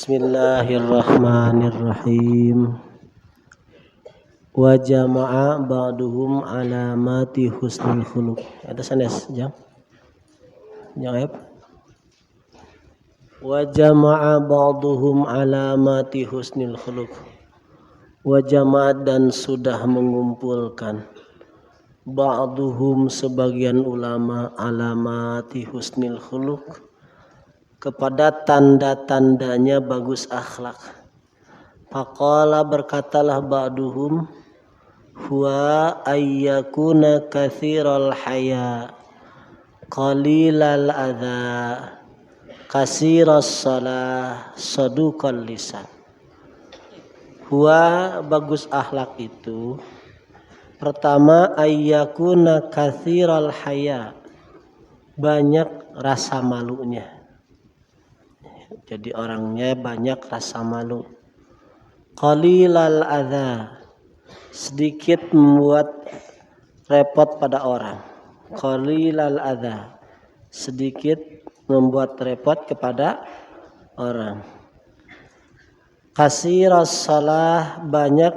Bismillahirrahmanirrahim. Wa jama'a ba'duhum alamati husnul khuluq. Ada sanes jam. Jawab. Wa jama'a ba'duhum alamati husnul khuluq. Wa jama'a dan sudah mengumpulkan ba'duhum sebagian ulama alamati husnul khuluq kepada tanda-tandanya bagus akhlak. Faqala berkatalah ba'duhum huwa ayyakuna kathiral haya qalilal adha kasiras salah saduqal lisan. Huwa bagus akhlak itu pertama ayyakuna kathiral haya, banyak rasa malunya. Jadi orangnya banyak rasa malu. Qalilal adza, sedikit membuat repot pada orang. Qalilal adza, sedikit membuat repot kepada orang. Kasiras salah, banyak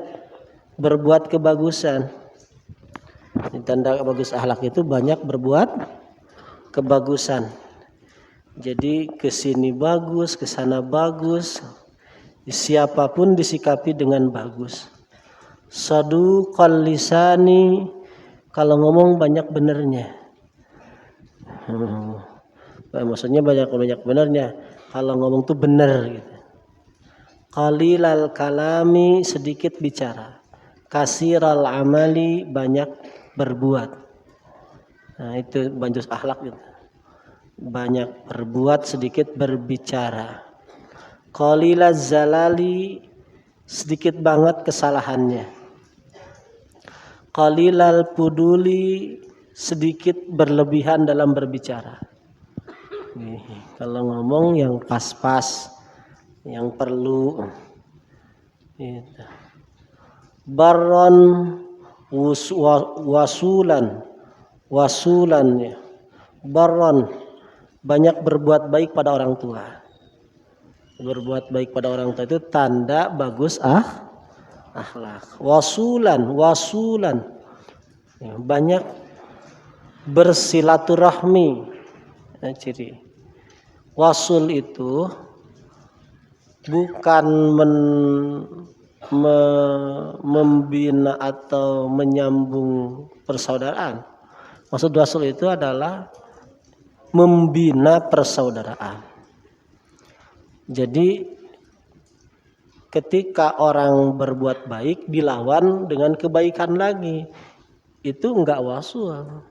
berbuat kebagusan. Tanda bagus akhlak itu banyak berbuat kebagusan. Jadi kesini bagus, kesana bagus, siapapun disikapi dengan bagus. Saduqal lisani, kalau ngomong banyak benernya. Maksudnya banyak benernya. Kalau ngomong tuh bener gitu. Qalilal kalami, sedikit bicara. Kasiral amali, banyak berbuat. Nah itu bagus akhlak gitu. Banyak berbuat, sedikit berbicara. Qalilaz zalali, sedikit banget kesalahannya. Qalilal puduli, sedikit berlebihan dalam berbicara. Kalau ngomong yang pas-pas, yang perlu. Barron wasulan ya. Barron, banyak berbuat baik pada orang tua. Berbuat baik pada orang tua itu tanda bagus akhlak. Wasulan, ya, banyak bersilaturahmi. Nah, ciri wasul itu bukan membina atau menyambung persaudaraan. Maksud wasul itu adalah membina persaudaraan. Jadi ketika orang berbuat baik dilawan dengan kebaikan lagi, itu enggak wasul.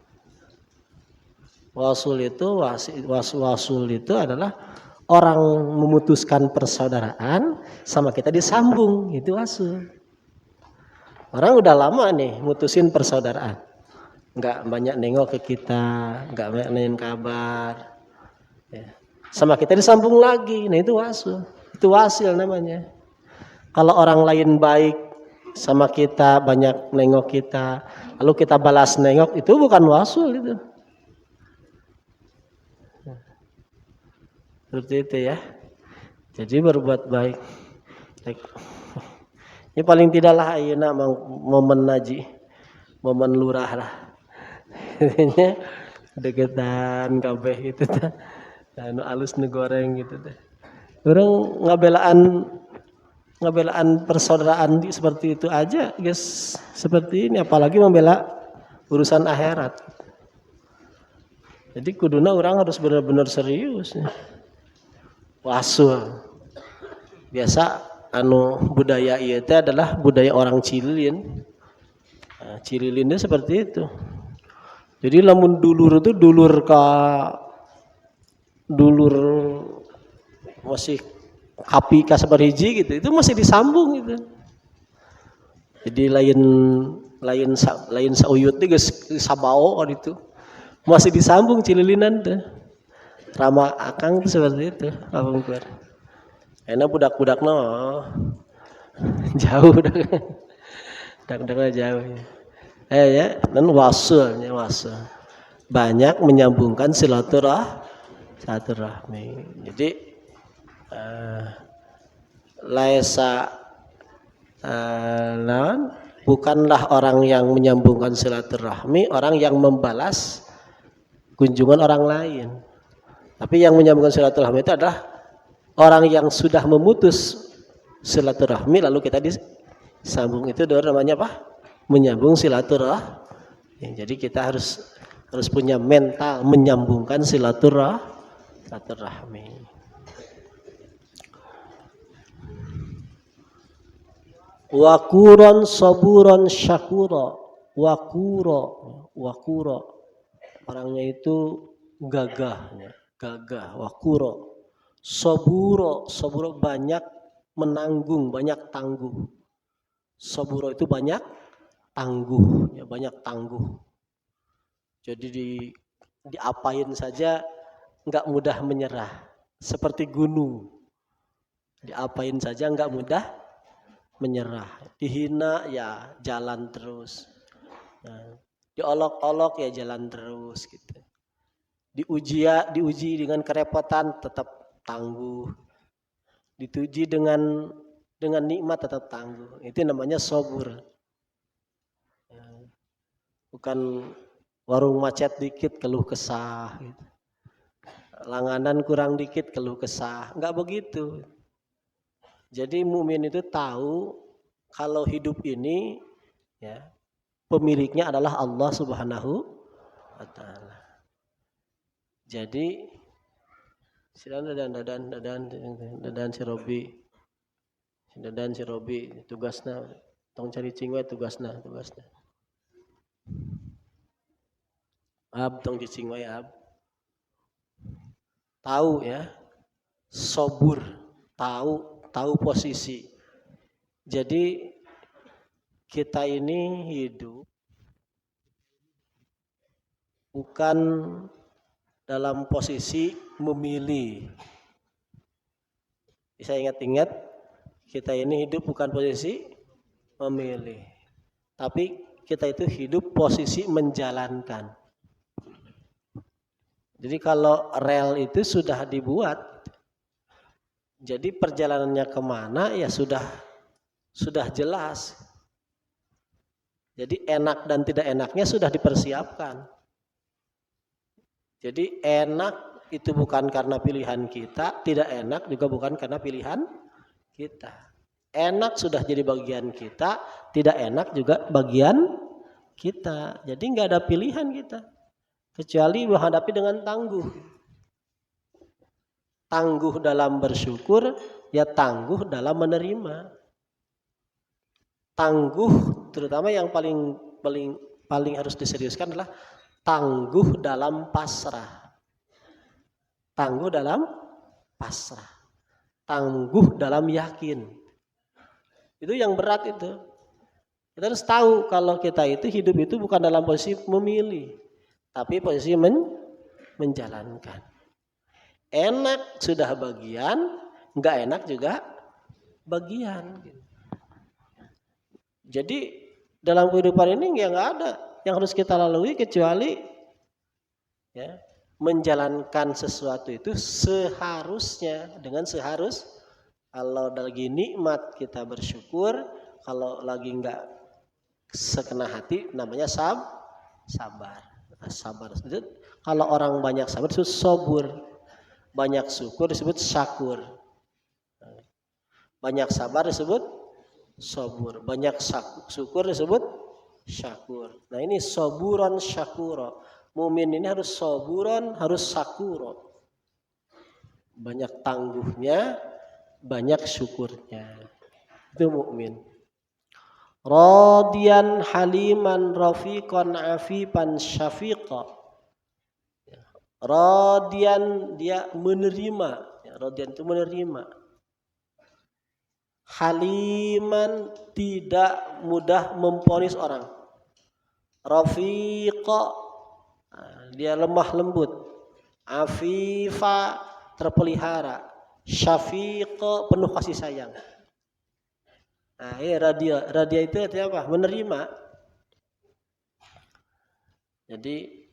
Wasul itu adalah orang memutuskan persaudaraan sama kita disambung, itu wasul. Orang udah lama nih mutusin persaudaraan. Enggak banyak nengok ke kita, enggak banyak nanyain kabar. Ya. Sama kita disambung lagi, nah itu wasul. Itu wasil namanya. Kalau orang lain baik sama kita, banyak nengok kita, lalu kita balas nengok, itu bukan wasul itu. Seperti itu ya. Jadi berbuat baik. Ini paling tidaklah ayeuna momen naji, momen lurah lah. Intinya deketan kabeh gitu tah. Anu alus negoreng gitu tah. Orang ngabelaan persaudaraan seperti itu aja, guys. Seperti ini apalagi membela urusan akhirat. Jadi kuduna orang harus benar-benar serius. Wasul. Biasa budaya ieu teh adalah budaya orang Cililin. Nah, Cililinnya seperti itu. Jadi lamun dulur itu dulur masih api ka sabarhiji gitu, itu masih disambung gitu. Jadi lain sauyut teh geus sabao gitu. Masih disambung Cililinan teh. Rama akang tuh seperti itu, kapungkur. Enak budak-budakna jauh dah. Budak-budakna jauh. Ya, dan wasulnya wasul. Banyak menyambungkan silaturahmi. Jadi laisa bukanlah orang yang menyambungkan silaturahmi orang yang membalas kunjungan orang lain. Tapi yang menyambungkan silaturahmi itu adalah orang yang sudah memutus silaturahmi lalu kita disambung, itu namanya apa? Menyambung silaturahmi. Jadi kita harus punya mental menyambungkan silaturahmi. Wakuron saburon syakuro. Wakuro orangnya itu gagah wakuro. Saburo banyak menanggung, banyak tangguh. Saburo itu banyak tangguh, ya banyak tangguh. Jadi diapain saja nggak mudah menyerah, seperti gunung. Diapain saja nggak mudah menyerah. Dihina ya jalan terus. Nah, diolok-olok ya jalan terus gitu. Diuji dengan kerepotan tetap tangguh. Dituji dengan nikmat tetap tangguh. Itu namanya sabur. Bukan warung macet dikit keluh kesah gitu. Langganan kurang dikit keluh kesah. Enggak begitu. Jadi mukmin itu tahu kalau hidup ini ya pemiliknya adalah Allah Subhanahu wa taala. Jadi dadan si Robi tugasna tong cari cingwe tugasna. Ab tong cingwe ab. Tahu ya. Sobur, tahu posisi. Jadi kita ini hidup bukan dalam posisi memilih. Bisa ingat-ingat, kita ini hidup bukan posisi memilih. Tapi kita itu hidup posisi menjalankan. Jadi kalau rel itu sudah dibuat, jadi perjalanannya kemana ya sudah jelas. Jadi enak dan tidak enaknya sudah dipersiapkan. Jadi enak itu bukan karena pilihan kita, tidak enak juga bukan karena pilihan kita. Enak sudah jadi bagian kita, tidak enak juga bagian kita. Jadi nggak ada pilihan kita, kecuali menghadapi dengan tangguh. Tangguh dalam bersyukur, ya tangguh dalam menerima. Tangguh, terutama yang paling harus diseriuskan adalah tangguh dalam pasrah. Tangguh dalam pasrah. Tangguh dalam yakin. Itu yang berat itu. Kita harus tahu kalau kita itu hidup itu bukan dalam posisi memilih, tapi posisi menjalankan. Enak sudah bagian, enggak enak juga bagian. Jadi dalam kehidupan ini enggak ada yang harus kita lalui kecuali ya, menjalankan sesuatu itu seharusnya dengan seharus. Kalau lagi nikmat kita bersyukur, kalau lagi enggak sekena hati namanya sabar. Sabar. Kalau orang banyak sabar disebut sabur, banyak syukur disebut syakur. Banyak sabar disebut sabur, banyak syukur disebut syakur. Nah ini saburan syakuro. Mumin ini harus saburan, harus syakuro. Banyak tangguhnya, banyak syukurnya. Itu mukmin. Radiyan haliman rafiqan afifan syafiqa. Radiyan dia menerima. Radiyan itu menerima. Haliman tidak mudah memponis orang. Rafiqa dia lemah lembut. Afifa terpelihara. Syafiqa penuh kasih sayang. Nah, ini radia itu artinya apa? Menerima. Jadi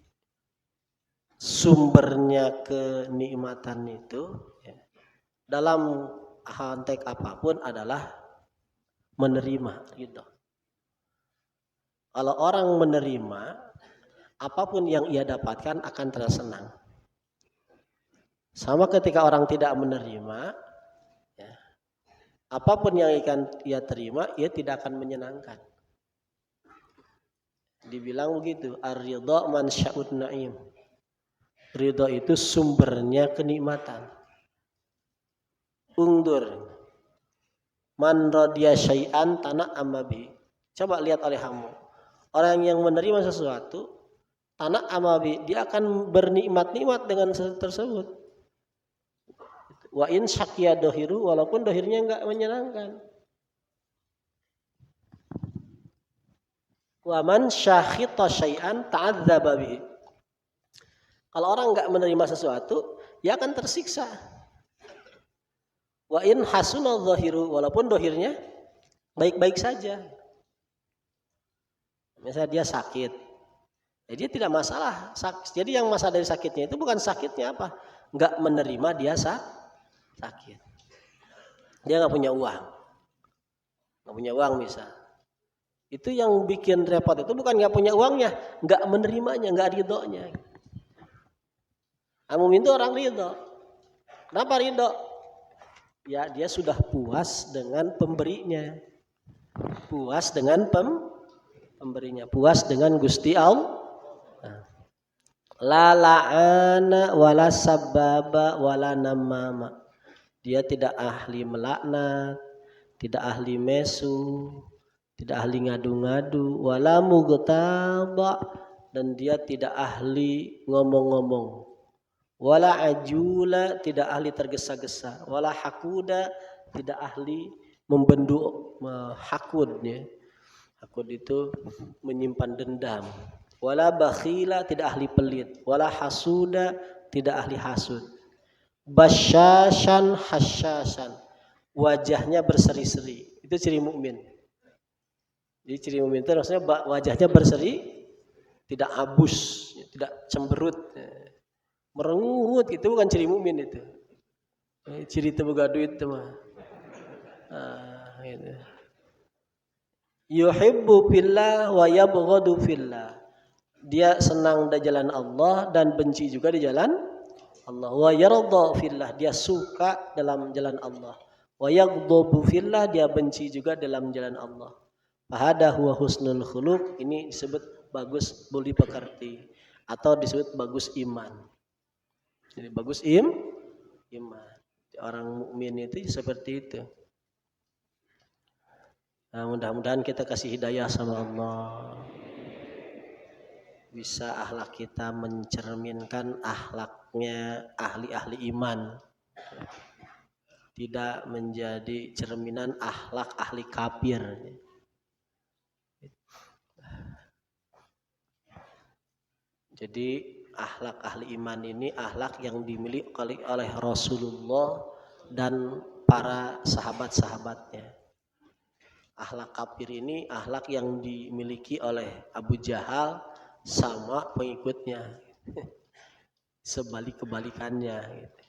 sumbernya kenikmatan itu ya, dalam konteks apapun adalah menerima ridho. Kalau orang menerima, apapun yang ia dapatkan akan terasa senang. Sama ketika orang tidak menerima, ya, apapun yang akan ia terima, ia tidak akan menyenangkan. Dibilang begitu, ar-ridha mansya'ud na'im. Ridha itu sumbernya kenikmatan. Ungdur man radiya syai'an tana'amma bi. Coba lihat oleh kamu. Orang yang menerima sesuatu, tana'amma bi, dia akan bernikmat-nikmat dengan sesuatu tersebut. Wa in syaqiya dohiru, walaupun dohirnya enggak menyenangkan. Wa man syakhita syai'an ta'adzaba bihi. Kalau orang enggak menerima sesuatu, dia akan tersiksa. Wa in hasuna dhahiru, walaupun dohirnya baik-baik saja. Misalnya dia sakit, ya dia tidak masalah. Jadi yang masalah dari sakitnya itu bukan sakitnya apa, enggak menerima dia sakit. Dia enggak punya uang bisa. Itu yang bikin repot itu bukan enggak punya uangnya, enggak menerimanya, enggak ridhonya. Mukmin itu orang ridho. Kenapa ridho? Ya dia sudah puas dengan pemberinya. Puas dengan pemberinya. Puas dengan Gusti Allah. La la'ana wala sababa wala namama. Dia tidak ahli melaknat, tidak ahli mesu, tidak ahli ngadu-ngadu, wala mughtaba, dan dia tidak ahli ngomong-ngomong. Wala ajula, tidak ahli tergesa-gesa. Wala hakuda, tidak ahli membenduk, hakud ya. Hakud itu menyimpan dendam. Wala bakhila, tidak ahli pelit. Wala hasuda, tidak ahli hasud. Basyashan hasyashan, wajahnya berseri-seri. Itu ciri mukmin. Jadi ciri mukmin itu maksudnya wajahnya berseri, tidak abus, tidak cemberut. Merengut itu bukan ciri mukmin itu. Ciri teboga duit itu mah. Gitu. Yuhibbu fillah wa yabghadu fillah. Dia senang di jalan Allah dan benci juga di jalan Allah. Wa yarda fillah, dia suka dalam jalan Allah. Wa yaghdabu fillah, dia benci juga dalam jalan Allah. Fahada huwa husnul khuluq, ini disebut bagus budi pekerti atau disebut bagus iman. Jadi bagus iman. Orang mukmin itu seperti itu. Nah, mudah-mudahan kita kasih hidayah sama Allah. Bisa akhlak kita mencerminkan akhlaknya ahli-ahli iman. Tidak menjadi cerminan akhlak ahli kafir. Jadi akhlak ahli iman ini akhlak yang dimiliki oleh Rasulullah dan para sahabat-sahabatnya. Akhlak kafir ini akhlak yang dimiliki oleh Abu Jahal sama pengikutnya. Sebalik-kebalikannya gitu.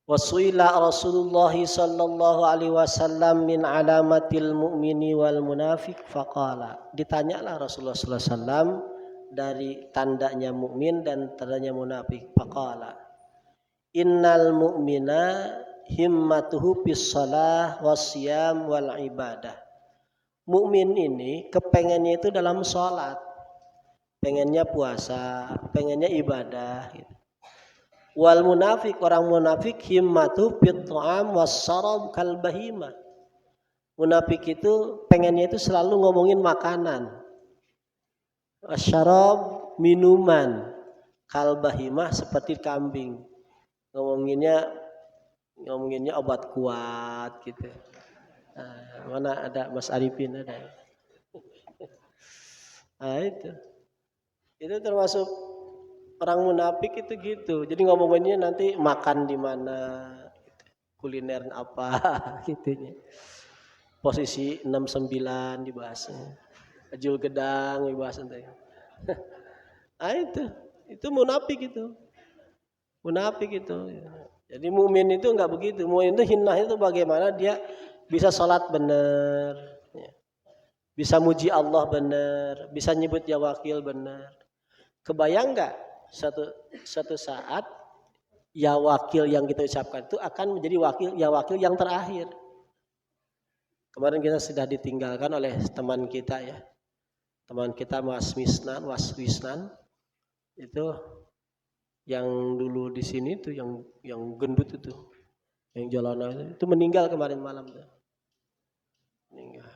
Wasuila Rasulullah sallallahu alaihi wasallam min alamatil mu'mini wal munafiq faqala. Ditanyalah Rasulullah sallallahu alaihi wasallam dari tandanya mukmin dan tandanya munafik. Faqala innal mu'mina himmatuhu bis shalah wasyam wal ibadah. Mukmin ini kepengennya itu dalam sholat, pengennya puasa, pengennya ibadah gitu. Wal munafik, orang munafik himmatu fit ta'am wasyarab kal bahima. Munafik itu pengennya itu selalu ngomongin makanan. Wasyarab minuman, kal bahima seperti kambing. Ngomonginnya obat kuat gitu. Nah, mana ada Mas Arifin ada. Nah, itu termasuk orang munafik itu gitu. Jadi ngomongannya nanti makan di mana, kuliner apa gitunya. Posisi 69 dibahasnya. Ajul gedang dibahas nanti. Nah, itu munafik itu. Munafik itu. Jadi mukmin itu enggak begitu. Mukmin itu hinnah itu bagaimana dia bisa sholat benar, ya. Bisa muji Allah benar, bisa nyebut ya wakil benar. Kebayang enggak satu saat ya wakil yang kita ucapkan itu akan menjadi wakil yang terakhir. Kemarin kita sudah ditinggalkan oleh teman kita ya. Teman kita Mas Wisnan itu yang dulu di sini tuh yang gendut itu, yang jalanan itu meninggal kemarin malam tuh. Meninggal.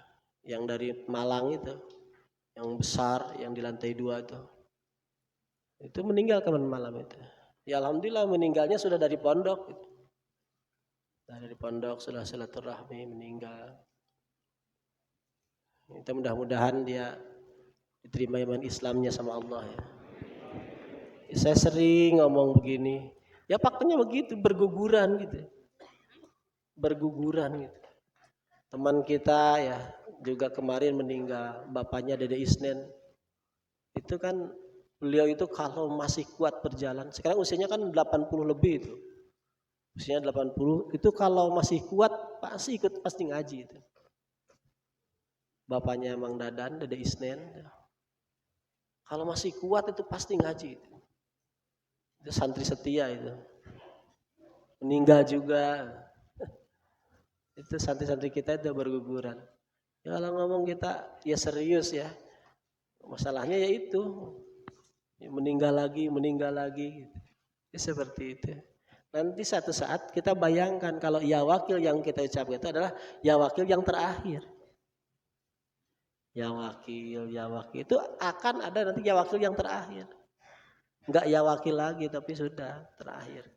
Yang dari Malang itu, yang besar, yang di lantai 2 itu meninggal kemarin malam itu. Ya alhamdulillah meninggalnya sudah dari pondok. Dari pondok sudah silaturahmi meninggal. Kita mudah-mudahan dia diterima iman Islamnya sama Allah ya. Saya sering ngomong begini, ya faktanya begitu, berguguran gitu. Berguguran gitu. Teman kita ya juga kemarin meninggal, bapaknya Dede Isnen. Itu kan beliau itu kalau masih kuat berjalan, sekarang usianya kan 80 lebih itu. Usianya 80, itu kalau masih kuat pasti ngaji itu. Bapaknya Mang Dadan, Dede Isnen. Kalau masih kuat itu pasti ngaji itu. Itu santri setia itu. Meninggal juga. Itu santri-santri kita itu berguguran. Ya kalau ngomong kita ya serius ya. Masalahnya ya itu. Meninggal lagi. Ya, seperti itu. Nanti satu saat kita bayangkan kalau ya wakil yang kita ucapkan itu adalah ya wakil yang terakhir. Ya wakil itu akan ada nanti ya wakil yang terakhir. Enggak ya wakil lagi tapi sudah terakhir.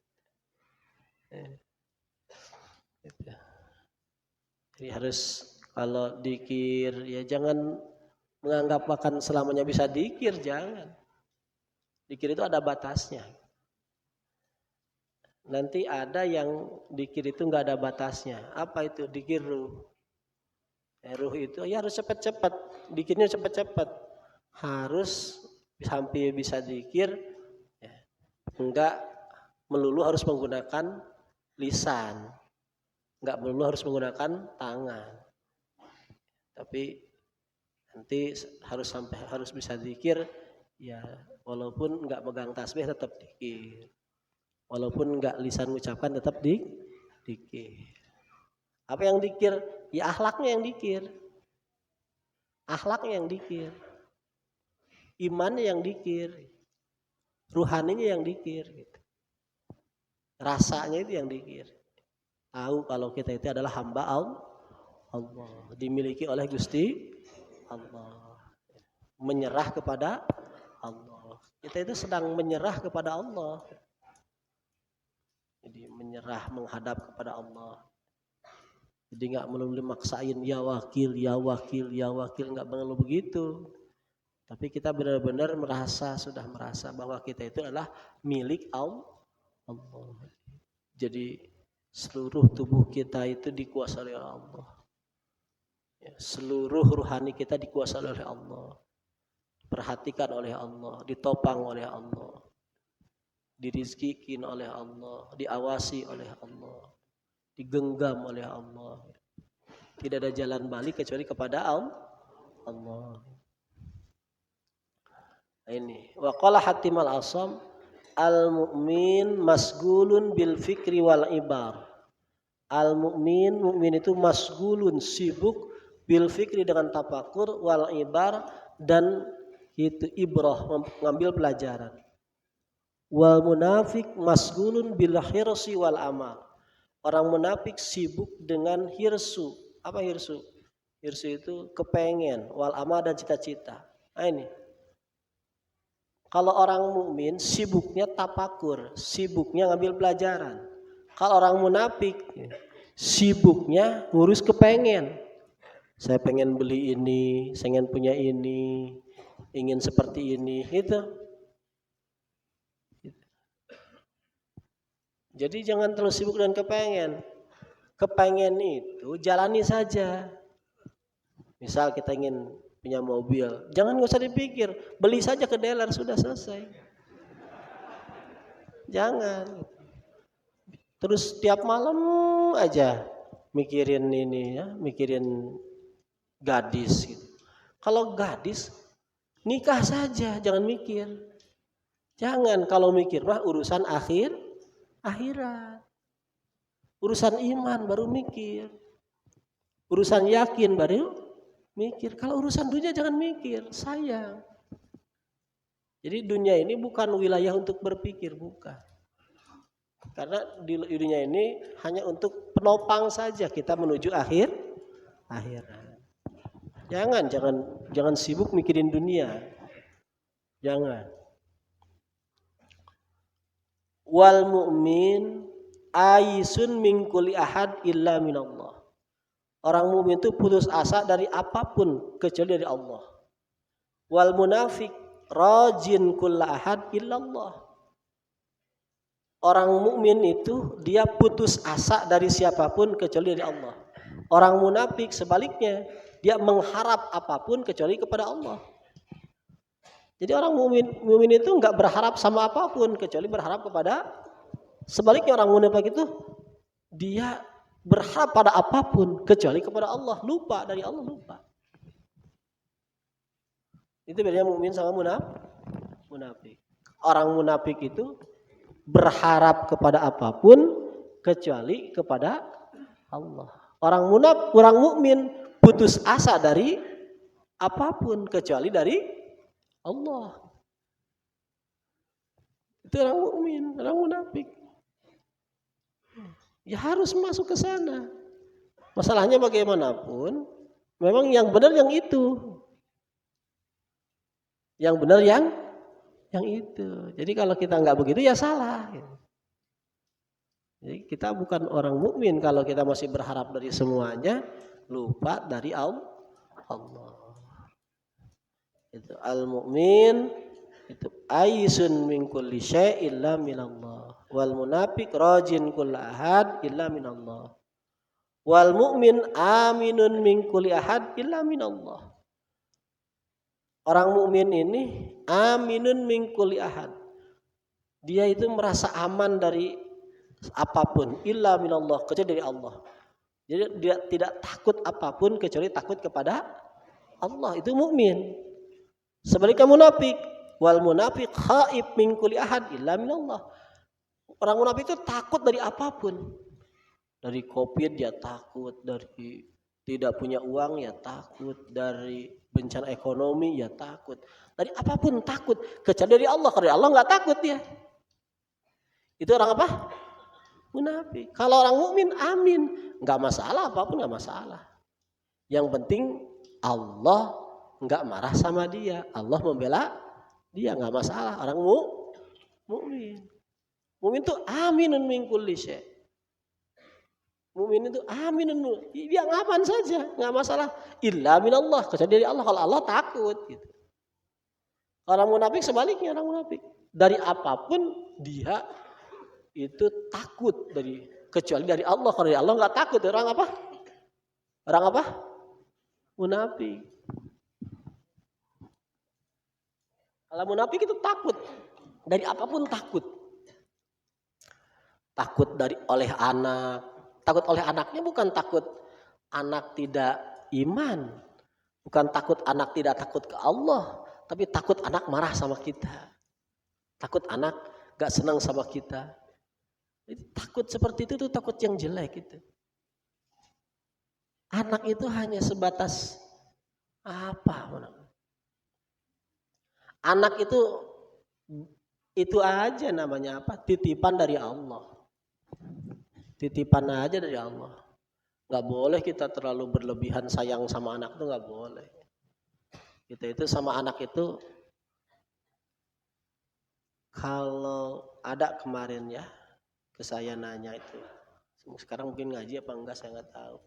Jadi harus kalau dikir ya jangan menganggap akan selamanya bisa dikir, jangan. Dikir itu ada batasnya. Nanti ada yang dikir itu enggak ada batasnya. Apa itu? Dikir ruh. Ruh itu ya harus cepat-cepat. Dikirnya cepat-cepat. Harus sampai bisa dikir. Enggak melulu harus menggunakan lisan, enggak melulu harus menggunakan tangan, tapi nanti harus bisa zikir ya, walaupun enggak megang tasbih tetap zikir, walaupun enggak lisan mengucapkan tetap zikir. Apa yang zikir? Ya akhlaknya yang zikir, imannya yang zikir. Ruhaninya yang dikir gitu. Rasanya itu yang dikir. Tahu kalau kita itu adalah hamba Allah, dimiliki oleh Gusti Allah. Menyerah kepada Allah. Kita itu sedang menyerah kepada Allah. Jadi menyerah menghadap kepada Allah. Jadi enggak melulu maksain ya wakil, enggak perlu begitu. Tapi kita benar-benar sudah merasa bahwa kita itu adalah milik Allah. Jadi seluruh tubuh kita itu dikuasai oleh Allah. Ya, seluruh ruhani kita dikuasai oleh Allah. Diperhatikan oleh Allah, ditopang oleh Allah. Dirizkikin oleh Allah, diawasi oleh Allah. Digenggam oleh Allah. Tidak ada jalan balik kecuali kepada Allah. Ini waqala Hatim al-Asam al-mu'min masgulun bil fikri wal ibar. Mukmin itu masgulun, sibuk, bil fikri dengan tafakur, wal ibar dan itu ibrah, mengambil pelajaran. Wal munafik masgulun bil hirsi wal amal. Orang munafik sibuk dengan hirsu. Apa hirsu? Hirsu itu kepengen, wal amal dan cita-cita. Nah ini. Kalau orang mukmin sibuknya tafakur, sibuknya ngambil pelajaran. Kalau orang munafik sibuknya ngurus kepengen. Saya pengen beli ini, saya ingin punya ini, ingin seperti ini, itu. Jadi jangan terlalu sibuk dengan kepengen. Kepengen itu jalani saja. Misal kita ingin punya mobil, jangan nggak usah dipikir, beli saja ke dealer sudah selesai. Jangan. Terus tiap malam aja mikirin ini ya, mikirin gadis gitu. Kalau gadis nikah saja, jangan mikir. Jangan, kalau mikir mah urusan akhirat. Urusan iman baru mikir. Urusan yakin baru mikir. Kalau urusan dunia jangan mikir, sayang. Jadi dunia ini bukan wilayah untuk berpikir, bukan. Karena di dunia ini hanya untuk penopang saja kita menuju akhirat. Jangan sibuk mikirin dunia. Jangan. Wal mu'min aisun min kulli ahad illa minallah. Orang mukmin itu putus asa dari apapun kecuali dari Allah. Wal munafik rajin kulla ahad illallah. Orang mukmin itu dia putus asa dari siapapun kecuali dari Allah. Orang munafik sebaliknya, dia mengharap apapun kecuali kepada Allah. Jadi orang mukmin itu enggak berharap sama apapun kecuali berharap kepada, sebaliknya orang munafik itu dia berharap pada apapun kecuali kepada Allah, lupa dari Allah, lupa. Itu bedanya mukmin sama munafik. Orang munafik itu berharap kepada apapun kecuali kepada Allah. Orang mukmin putus asa dari apapun kecuali dari Allah. Itu orang mukmin, orang munafik. Ya harus masuk ke sana. Masalahnya bagaimanapun, memang yang benar yang itu. Yang benar yang itu. Jadi kalau kita nggak begitu ya salah. Jadi kita bukan orang mukmin kalau kita masih berharap dari semuanya, lupa dari Allah. Itu al-mu'min itu aisun min kulli syai' illa minallah. Wal munafiq rajin kull ahad illa minallah. Wal mu'min aminun min kulli ahad illa minallah. Orang mukmin ini aminun min kulli ahad. Dia itu merasa aman dari apapun illa minallah, kecuali dari Allah. Jadi dia tidak takut apapun kecuali takut kepada Allah. Itu mukmin. Sebaliknya munafik, wal munafiq khaif min kulli ahad illa minallah. Orang munafik itu takut dari apapun. Dari Covid dia takut, dari tidak punya uang ya takut, dari bencana ekonomi ya takut, dari apapun takut, kecuali dari Allah. Kalau dari Allah nggak takut dia. Itu orang apa? Munafik. Kalau orang mukmin amin, nggak masalah, apapun nggak masalah. Yang penting Allah nggak marah sama dia, Allah membela dia, nggak masalah. Orang mukmin. Mukmin itu aminun min kulli syai'. Mukmin itu aminun, dia ngapain saja, nggak masalah. Illa minallah, kecuali dari Allah. Kalau Allah takut gitu. Orang munafik sebaliknya, orang munafik dari apapun dia itu takut, dari kecuali dari Allah. Kalau dari Allah nggak takut. Orang apa? Orang apa? Munafik. Kalau munafik itu takut dari apapun, takut. Takut dari oleh anak. Takut oleh anaknya bukan takut anak tidak iman, bukan takut anak tidak takut ke Allah, tapi takut anak marah sama kita, takut anak gak senang sama kita. Jadi, takut seperti itu tuh takut yang jelek itu. Anak itu hanya sebatas apa? Anak itu aja namanya apa? Titipan dari Allah. Titipan aja dari Allah. Gak boleh kita terlalu berlebihan sayang sama anak itu, gak boleh. Kita itu sama anak itu, kalau ada kemarin ya, ke saya nanya itu, sekarang mungkin ngaji apa enggak saya nggak tahu.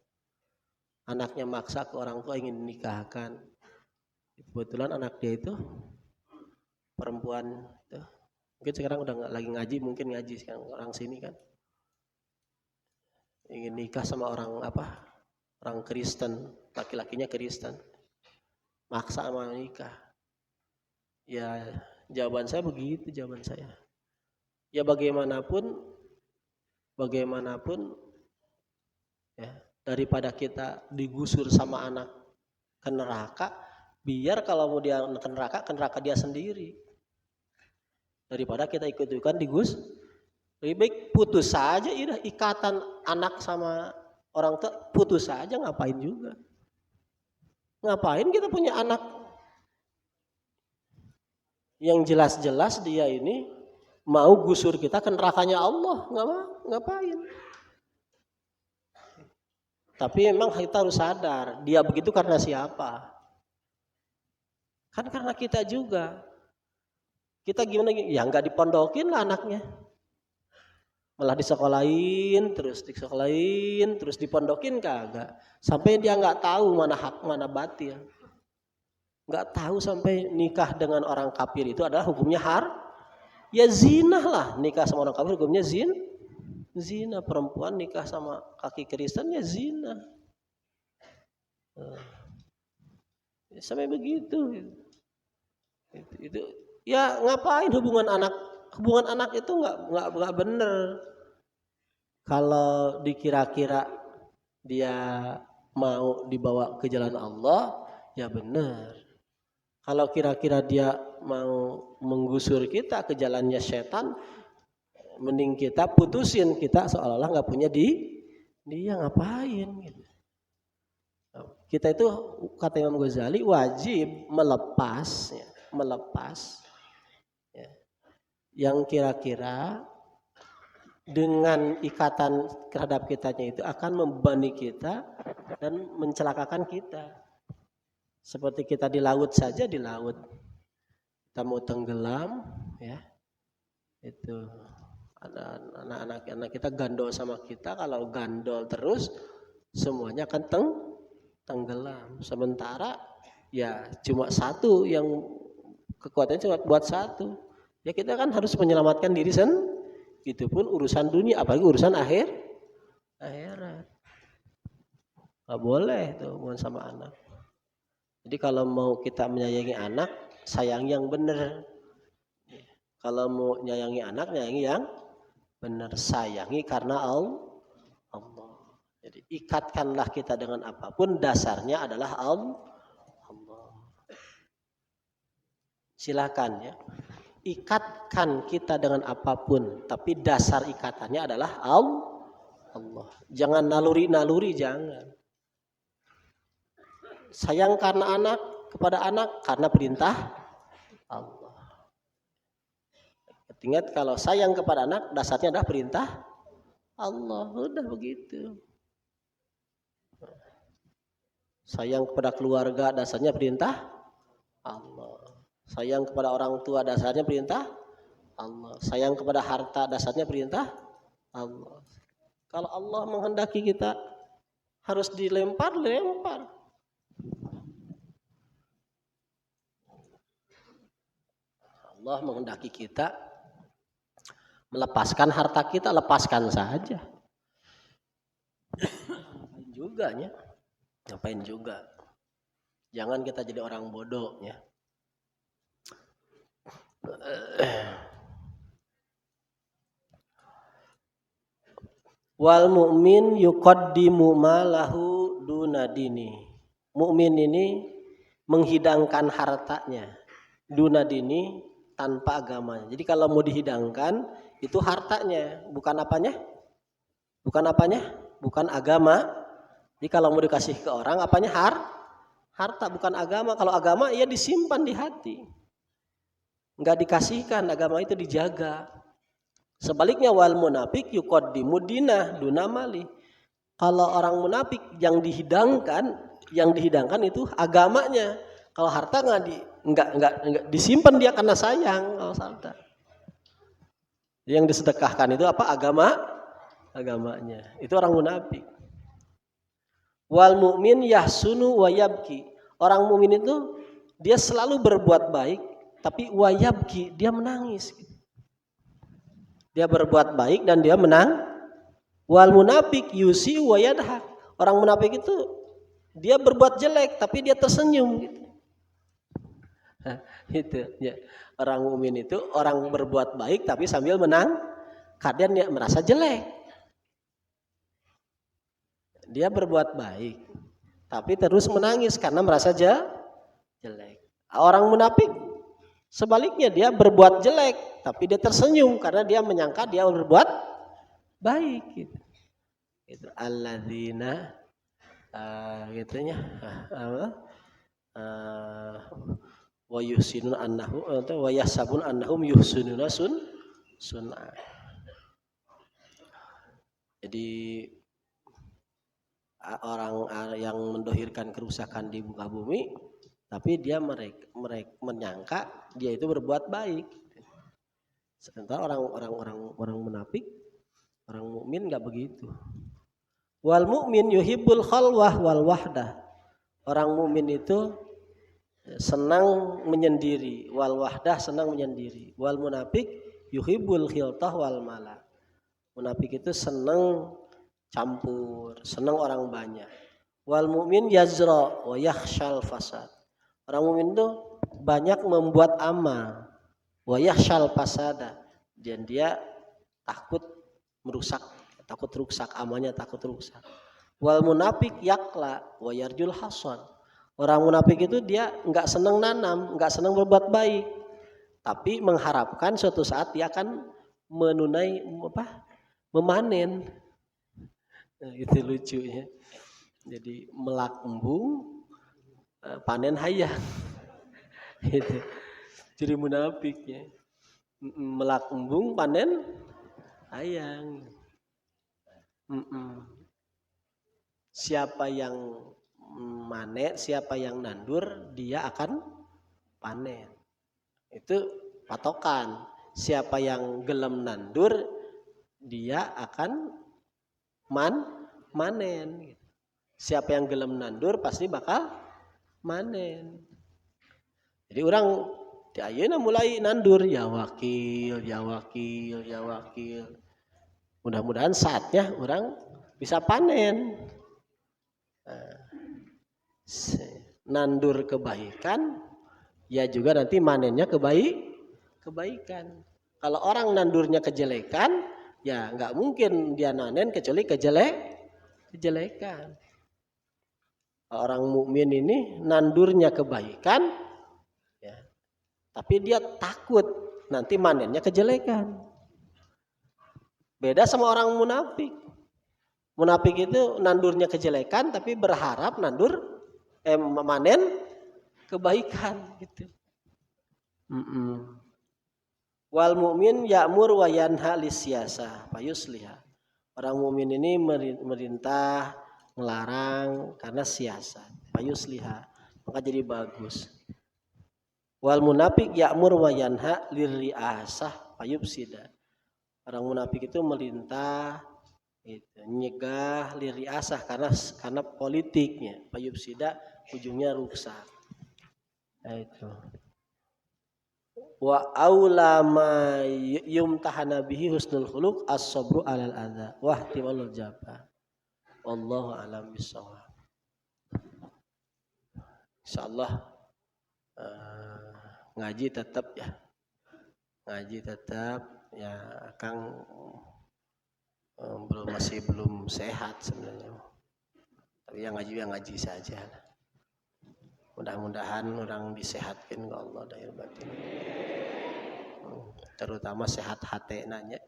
Anaknya maksa ke orang tua ingin dinikahkan. Kebetulan anak dia itu perempuan itu. Mungkin sekarang udah nggak lagi ngaji, mungkin ngaji sekarang orang sini kan. Ingin nikah sama orang apa? Orang Kristen, laki-lakinya Kristen. Maksa sama nikah. Ya, jawaban saya begitu, jawaban saya. Ya bagaimanapun bagaimanapun ya, daripada kita digusur sama anak ke neraka, biar kalau mau dia ke neraka dia sendiri. Daripada kita ikut-ikutan lebih baik putus saja, ikatan anak sama orang tua putus saja, ngapain juga. Ngapain kita punya anak yang jelas-jelas dia ini mau gusur kita ke nerakanya Allah, ngapain. Tapi memang kita harus sadar, dia begitu karena siapa? Kan karena kita juga. Kita gimana? Ya nggak dipondokin lah anaknya. Malah disekolahin, terus dipondokin kagak. Sampai dia nggak tahu mana hak, mana batil. Nggak tahu sampai nikah dengan orang kafir itu adalah hukumnya ya zina lah. Nikah sama orang kafir hukumnya zina. Perempuan nikah sama kaki Kristen ya zina. Sampai begitu. Itu ya ngapain hubungan anak itu nggak bener. Kalau dikira-kira dia mau dibawa ke jalan Allah, ya bener. Kalau kira-kira dia mau menggusur kita ke jalannya setan, mending kita putusin, kita seolah-olah nggak punya dia ngapain gitu. Kita itu kata Imam Ghazali wajib melepas ya, yang kira-kira dengan ikatan terhadap kitanya itu akan membebani kita dan mencelakakan kita. Seperti kita di laut saja, di laut kita mau tenggelam ya, itu ada anak-anak kita gandol sama kita. Kalau gandol terus semuanya akan tenggelam. Sementara ya cuma satu yang kekuatannya cuma buat satu. Ya kita kan harus menyelamatkan diri sendiri. Itu pun urusan dunia, apalagi urusan akhirat. Gak boleh tuh hubungan sama anak. Jadi kalau mau kita menyayangi anak, sayang yang benar. Kalau mau menyayangi anak, menyayangi yang benar. Sayangi karena Allah. Jadi ikatkanlah kita dengan apapun, dasarnya adalah Allah. Silakan ya. Ikatkan kita dengan apapun, tapi dasar ikatannya adalah Allah. Jangan naluri, jangan. Sayang karena anak, kepada anak karena perintah Allah. Ingat, kalau sayang kepada anak dasarnya adalah perintah Allah. Udah begitu. Sayang kepada keluarga dasarnya perintah Allah. Sayang kepada orang tua dasarnya perintah Allah. Sayang kepada harta dasarnya perintah Allah. Kalau Allah menghendaki kita harus dilempar. Allah menghendaki kita melepaskan harta kita, lepaskan saja. Ngapain juga. Jangan kita jadi orang bodoh ya. Wal mu'min yuqaddimu malahu dunadini. Mukmin ini menghidangkan hartanya dunadini tanpa agamanya. Jadi kalau mau dihidangkan itu hartanya, bukan apanya? Bukan agama. Jadi kalau mau dikasih ke orang apanya? Harta, bukan agama. Kalau agama ya disimpan di hati. Enggak dikasihkan, agama itu dijaga. Sebaliknya wal munafik yuqaddimu dinah dunamali. Kalau orang munafik yang dihidangkan itu agamanya. Kalau harta enggak disimpan dia karena sayang. Kalau harta. Yang disedekahkan itu apa? Agamanya. Itu orang munafik. Wal mu'min yahsunu wa yabki. Orang mukmin itu dia selalu berbuat baik, tapi wayabki, dia menangis. Dia berbuat baik dan dia menang. Wal munafik yusi wa yadhak. Orang munafik itu dia berbuat jelek tapi dia tersenyum gitu. Itu ya. Orang mukmin itu orang berbuat baik tapi sambil menang. Kadang dia merasa jelek. dia berbuat baik, tapi terus menangis karena merasa jelek. Orang munafik sebaliknya, dia berbuat jelek, tapi dia tersenyum karena dia menyangka dia berbuat baik. Gitu. Itu alladzina gitunya wa yuhsinun annahu wa yahsabun annahum yuhsinuna sun'a. Jadi orang yang mendohirkan kerusakan di muka bumi, tapi dia mereka menyangka dia itu berbuat baik. Sementara orang munafik, orang mukmin nggak begitu. Wal mukmin yuhibbul khalwah wal wahdah. Orang mukmin itu senang menyendiri, wal wahdah senang menyendiri. Wal munafik yuhibbul khiltah wal mala. Munafik itu senang campur, senang orang banyak. Wal mukmin yazra wa yakhshal fasad. Orang mukmin itu banyak membuat amal, wa yakhshal fasada, dan dia takut merusak, takut rusak amalnya, takut rusak. Wal munafik yakla wa yarjul hasan. Orang munafik itu dia enggak senang nanam, enggak senang berbuat baik, tapi mengharapkan suatu saat dia akan memanen. Nah, itu lucunya. Jadi melak embung, panen hayang. Itu. Jadi munafiknya. Melak embung, panen hayang. Siapa yang manen, siapa yang nandur, dia akan panen. Itu patokan. Siapa yang gelem nandur, dia akan manen. Siapa yang gelem nandur pasti bakal manen. Jadi orang di ayeuna mulai nandur, ya wakil. Mudah-mudahan saatnya orang bisa panen. Nandur kebaikan, ya juga nanti manennya kebaikan. Kalau orang nandurnya kejelekan, ya nggak mungkin dia nanen kecuali kejelekan. Orang mukmin ini nandurnya kebaikan, ya, tapi dia takut nanti manennya kejelekan. Beda sama orang munafik. Munafik itu nandurnya kejelekan, tapi berharap manen kebaikan gitu. Wal mu'min ya'mur wa yanha lisyasah fayusliha. Orang mukmin ini merintah, melarang karena siasat, fayusliha, maka jadi bagus. Wal munafik ya'mur wa yanha lirriasah fayufsida. Orang munafik itu merintah, nyegah lirriasah karena politiknya, fayufsida, ujungnya rusak. Nah, itu. Wa aula ma yumtahana bihi husnul khuluq as-sabru 'alal adza wa ihtimalul jabah. Wallahu a'lam bissawab. Insyaallah ngaji tetap ya. Ngaji tetap ya, Kang masih belum sehat sebenarnya. Tapi yang ngaji saja. Mudah-mudahan orang disehatkan ke Allah dahir batin. Terutama sehat hati nanya.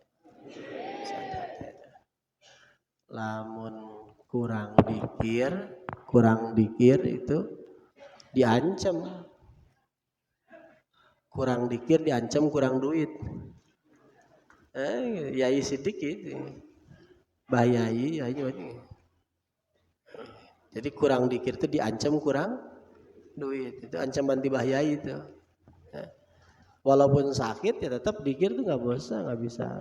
Sehat hati. Lamun kurang dikir itu diancam. Kurang dikir diancam kurang duit. Yai sedikit. Bahayai. Jadi kurang dikir itu diancam kurang duit, itu ancaman dibahayai itu. Ya. Walaupun sakit ya tetap dikir tuh nggak bisa.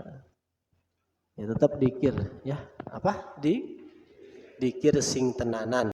Ya tetap dikir ya. Dikir sing tenanan.